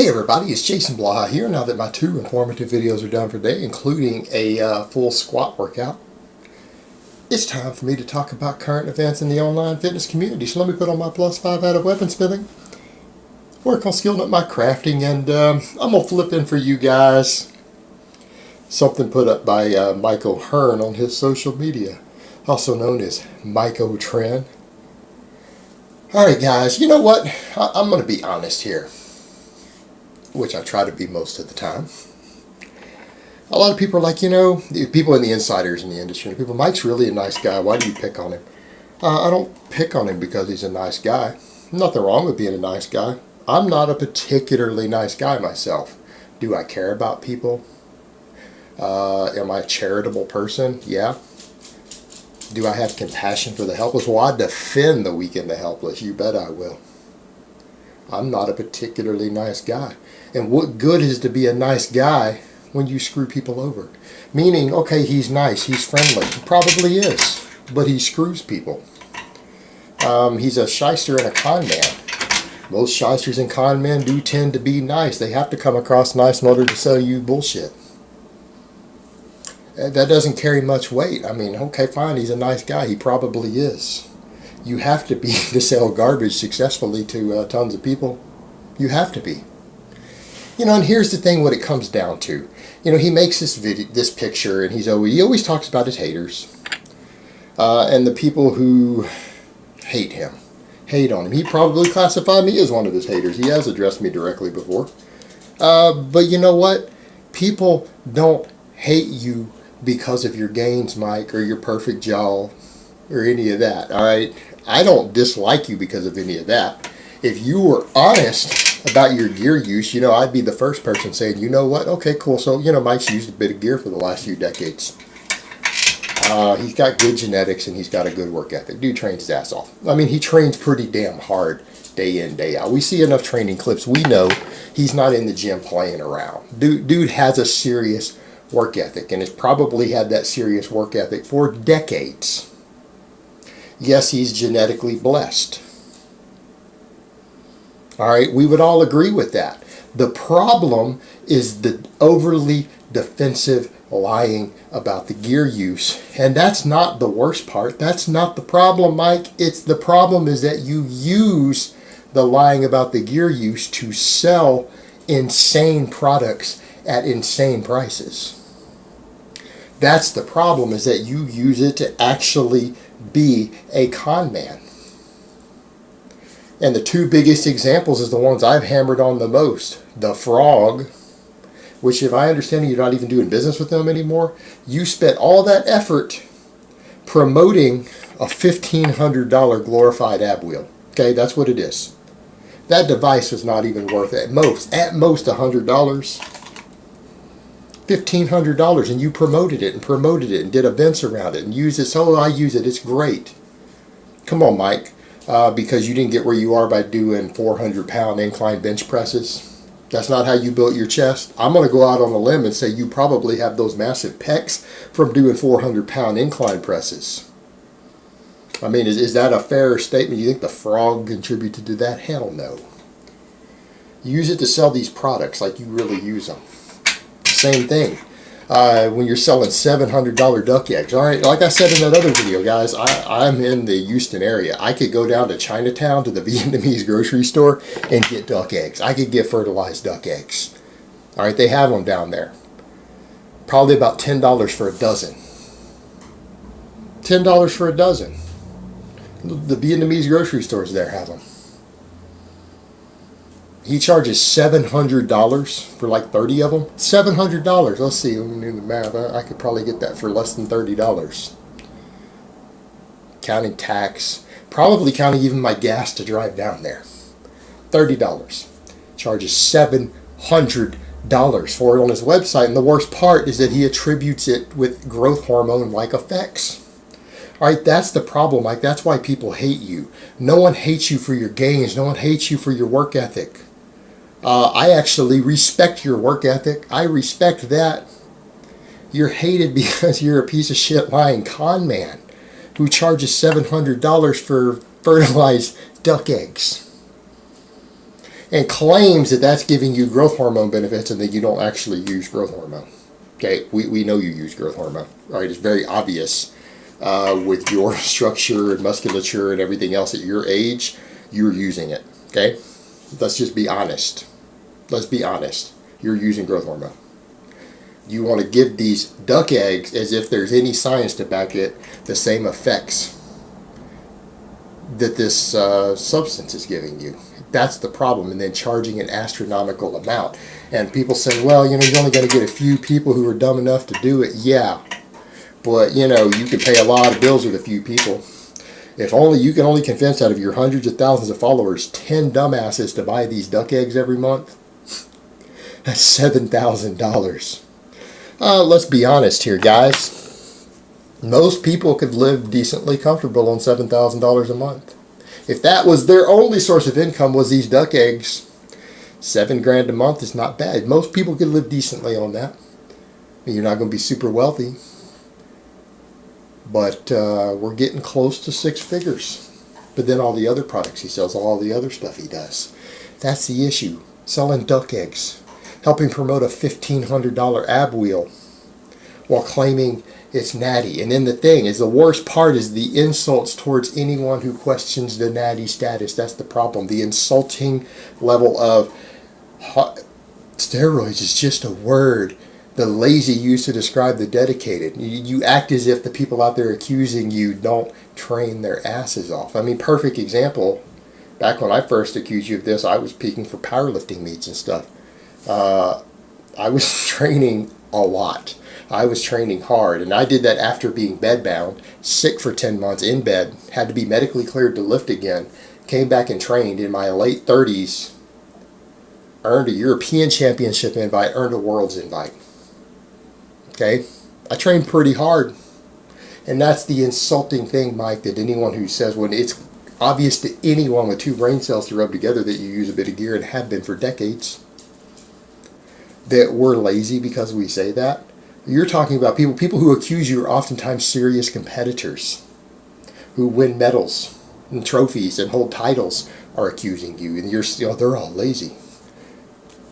Hey everybody, it's Jason Blaha here. Now that my 2 informative videos are done for the day, including a full squat workout, it's time for me to talk about current events in the online fitness community. So let me put on my +5 out of weaponsmithing, work on skilling up my crafting, and I'm going to flip in for you guys something put up by Michael Hearn on his social media, also known as Myco Trend. Alright guys, you know what? I'm going to be honest here, which I try to be most of the time. A lot of people are like, people in the insiders in the industry, people, Mike's really a nice guy, why do you pick on him? I don't pick on him because he's a nice guy. Nothing wrong with being a nice guy. I'm not a particularly nice guy myself. Do I care about people? Am I a charitable person? Yeah. Do I have compassion for the helpless? Well, I defend the weak and the helpless. You bet I will. I'm not a particularly nice guy. And what good is to be a nice guy when you screw people over? Meaning, okay, he's nice, he's friendly. He probably is, but he screws people. He's a shyster and a con man. Most shysters and con men do tend to be nice. They have to come across nice in order to sell you bullshit. That doesn't carry much weight. I mean, okay, fine, he's a nice guy. He probably is. You have to be to sell garbage successfully to tons of people. You have to be. And here's the thing, what it comes down to. He makes this picture, and he always talks about his haters. And the people who hate him, hate on him. He probably classified me as one of his haters. He has addressed me directly before. But you know what? People don't hate you because of your gains, Mike, or your perfect jaw, or any of that, all right? I don't dislike you because of any of that. If you were honest about your gear use, I'd be the first person saying, you know what, okay, cool, so, Mike's used a bit of gear for the last few decades. He's got good genetics, and he's got a good work ethic. Dude trains his ass off. I mean, he trains pretty damn hard day in, day out. We see enough training clips. We know he's not in the gym playing around. Dude has a serious work ethic, and has probably had that serious work ethic for decades. Yes, he's genetically blessed. All right, we would all agree with that. The problem is the overly defensive lying about the gear use. And that's not the worst part. That's not the problem, Mike. The problem is that you use the lying about the gear use to sell insane products at insane prices. That's the problem, is that you use it to actually be a con man. And the 2 biggest examples is the ones I've hammered on the most. The frog, which, if I understand it, you're not even doing business with them anymore. You spent all that effort promoting a $1,500 glorified ab wheel. Okay, that's what it is. That device was not even worth at most $100. $1,500, and you promoted it and did events around it and used it. So I use it, it's great. Come on, Mike. Because you didn't get where you are by doing 400-pound incline bench presses. That's not how you built your chest. I'm going to go out on a limb and say you probably have those massive pecs from doing 400-pound incline presses. I mean, is that a fair statement? You think the frog contributed to that? Hell no. Use it to sell these products like you really use them. Same thing. When you're selling $700 duck eggs. All right, like I said in that other video, guys, I'm in the Houston area. I could go down to Chinatown to the Vietnamese grocery store and get duck eggs. I could get fertilized duck eggs. All right, they have them down there. Probably about $10 for a dozen. $10 for a dozen. The Vietnamese grocery stores there have them. He charges $700 for like 30 of them. $700. Let's see, let me do the math. I could probably get that for less than $30. Counting tax. Probably counting even my gas to drive down there. $30. Charges $700 for it on his website. And the worst part is that he attributes it with growth hormone-like effects. Alright, that's the problem, Mike. That's why people hate you. No one hates you for your gains. No one hates you for your work ethic. I actually respect your work ethic. I respect that. You're hated because you're a piece of shit lying con man who charges $700 for fertilized duck eggs. and claims that that's giving you growth hormone benefits and that you don't actually use growth hormone. Okay, we know you use growth hormone, right? It's very obvious with your structure and musculature and everything else at your age, you're using it, okay? Let's just be honest. Let's be honest. You're using growth hormone. You want to give these duck eggs as if there's any science to back it, the same effects that this substance is giving you. That's the problem. And then charging an astronomical amount. And people say, well, you know, you're only going to get a few people who are dumb enough to do it. Yeah. But, you know, you can pay a lot of bills with a few people. If only you can only convince out of your hundreds of thousands of followers 10 dumbasses to buy these duck eggs every month, that's $7,000. Let's be honest here, guys. Most people could live decently comfortable on $7,000 a month. If that was their only source of income was these duck eggs, $7,000 a month is not bad. Most people could live decently on that. You're not going to be super wealthy, but we're getting close to six figures. But then all the other products he sells, all the other stuff he does. That's the issue. Selling duck eggs, helping promote a $1,500 ab wheel while claiming it's natty. And then the thing is, the worst part is the insults towards anyone who questions the natty status. That's the problem. The insulting level of steroids is just a word the lazy used to describe the dedicated. You act as if the people out there accusing you don't train their asses off. I mean, perfect example. Back when I first accused you of this, I was peaking for powerlifting meets and stuff. I was training a lot. I was training hard, and I did that after being bedbound, sick for 10 months in bed, had to be medically cleared to lift again, came back and trained in my late 30s, earned a European Championship invite, earned a World's invite. Okay? I trained pretty hard. And that's the insulting thing, Mike, that anyone who says, when it's obvious to anyone with two brain cells to rub together that you use a bit of gear and have been for decades, that we're lazy because we say that. You're talking about people who accuse you are oftentimes serious competitors who win medals and trophies and hold titles are accusing you, and you're still, they're all lazy.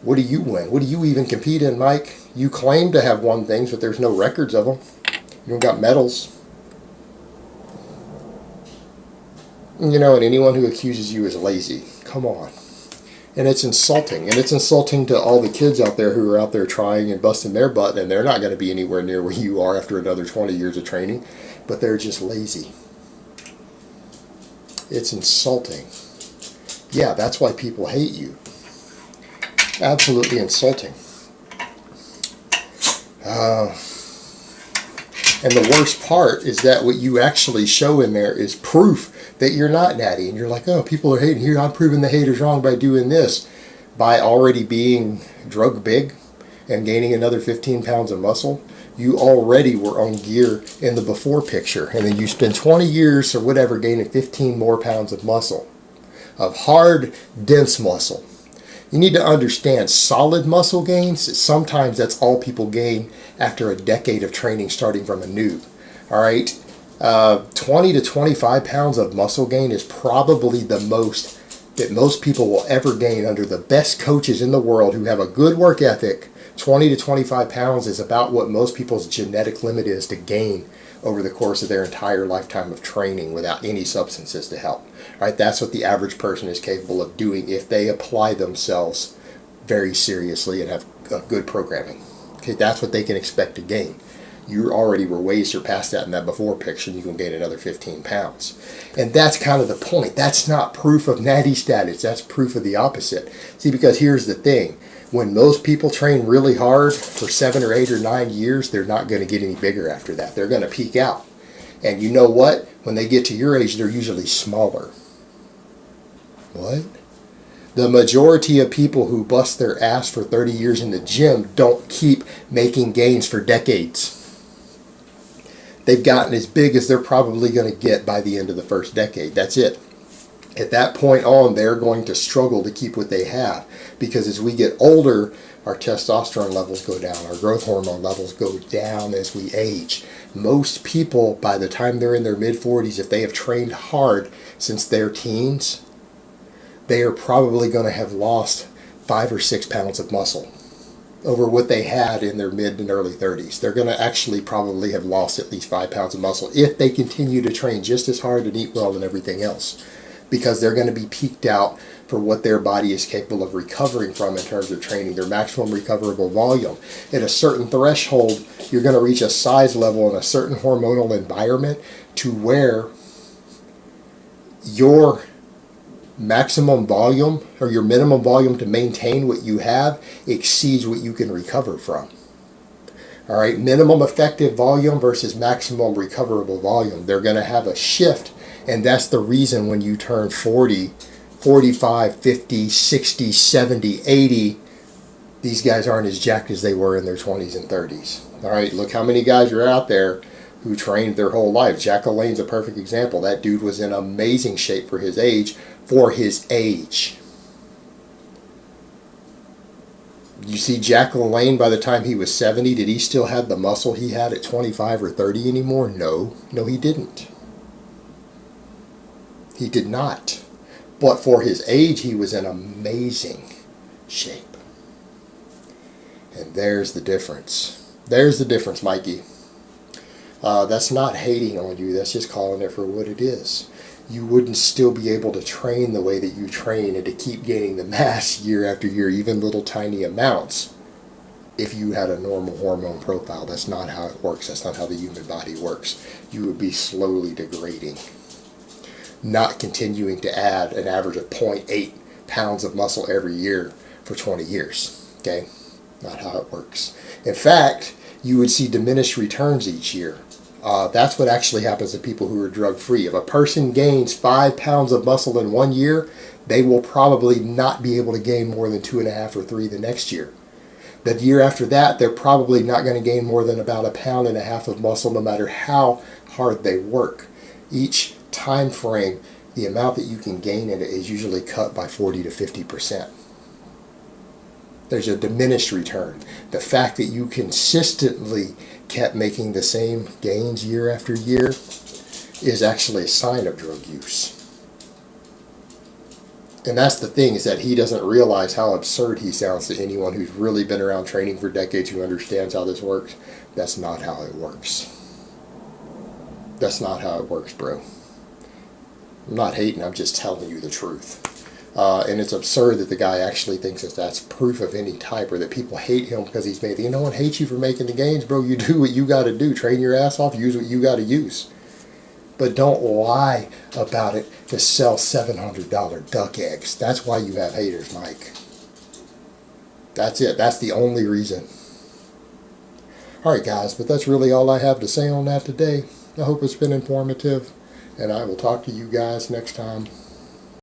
What do you win? What do you even compete in, Mike? You claim to have won things, but there's no records of them. You don't got medals. You know, and anyone who accuses you is lazy. Come on. And it's insulting. And it's insulting to all the kids out there who are out there trying and busting their butt, and they're not going to be anywhere near where you are after another 20 years of training, but they're just lazy. It's insulting. Yeah, that's why people hate you. Absolutely insulting. And the worst part is that what you actually show in there is proof that you're not natty. And you're like, oh, people are hating here. I'm proving the haters wrong by doing this. By already being drug big and gaining another 15 pounds of muscle, you already were on gear in the before picture. And then you spend 20 years or whatever gaining 15 more pounds of muscle, of hard, dense muscle. You need to understand, solid muscle gains, sometimes that's all people gain after a decade of training starting from a noob. All right? 20 to 25 pounds of muscle gain is probably the most that most people will ever gain under the best coaches in the world who have a good work ethic. 20 to 25 pounds is about what most people's genetic limit is to gain over the course of their entire lifetime of training without any substances to help. Right? That's what the average person is capable of doing if they apply themselves very seriously and have good programming. Okay, that's what they can expect to gain. You already were way surpassed that in that before picture, and you can gain another 15 pounds. And that's kind of the point. That's not proof of natty status. That's proof of the opposite. See, because here's the thing. When most people train really hard for 7 or 8 or 9 years, they're not going to get any bigger after that. They're going to peak out. And you know what? When they get to your age, they're usually smaller. What? The majority of people who bust their ass for 30 years in the gym don't keep making gains for decades. They've gotten as big as they're probably going to get by the end of the first decade. That's it. At that point on, they're going to struggle to keep what they have, because as we get older, our testosterone levels go down, our growth hormone levels go down as we age. Most people, by the time they're in their mid-40s, if they have trained hard since their teens, they are probably going to have lost 5 or 6 pounds of muscle over what they had in their mid and early 30s. They're going to actually probably have lost at least 5 pounds of muscle if they continue to train just as hard and eat well and everything else, because they're going to be peaked out for what their body is capable of recovering from in terms of training, their maximum recoverable volume. At a certain threshold, you're going to reach a size level in a certain hormonal environment to where your maximum volume or your minimum volume to maintain what you have exceeds what you can recover from. All right, minimum effective volume versus maximum recoverable volume. They're going to have a shift, and that's the reason when you turn 40, 45, 50, 60, 70, 80, these guys aren't as jacked as they were in their 20s and 30s. All right, look how many guys are out there who trained their whole life. Jack LaLanne's a perfect example. That dude was in amazing shape for his age. You see Jack LaLanne, by the time he was 70, did he still have the muscle he had at 25 or 30 anymore? No, he didn't. He did not. But for his age, he was in amazing shape. And there's the difference. There's the difference, Mikey. That's not hating on you. That's just calling it for what it is. You wouldn't still be able to train the way that you train and to keep gaining the mass year after year, even little tiny amounts, if you had a normal hormone profile. That's not how it works. That's not how the human body works. You would be slowly degrading, not continuing to add an average of 0.8 pounds of muscle every year for 20 years. Okay? Not how it works. In fact, you would see diminished returns each year. That's what actually happens to people who are drug-free. If a person gains 5 pounds of muscle in 1 year, they will probably not be able to gain more than 2.5 or 3 the next year. The year after that, they're probably not going to gain more than about 1.5 pounds of muscle, no matter how hard they work. Each time frame, the amount that you can gain in it is usually cut by 40 to 50%. There's a diminished return. The fact that you consistently kept making the same gains year after year is actually a sign of drug use. And that's the thing, is that he doesn't realize how absurd he sounds to anyone who's really been around training for decades, who understands how this works. That's not how it works. That's not how it works, bro. I'm not hating, I'm just telling you the truth. And it's absurd that the guy actually thinks that that's proof of any type, or that people hate him because he's made. No one hates you for making the gains, bro. You do what you got to do. Train your ass off. Use what you got to use. But don't lie about it to sell $700 duck eggs. That's why you have haters, Mike. That's it. That's the only reason. All right, guys, but that's really all I have to say on that today. I hope it's been informative, and I will talk to you guys next time.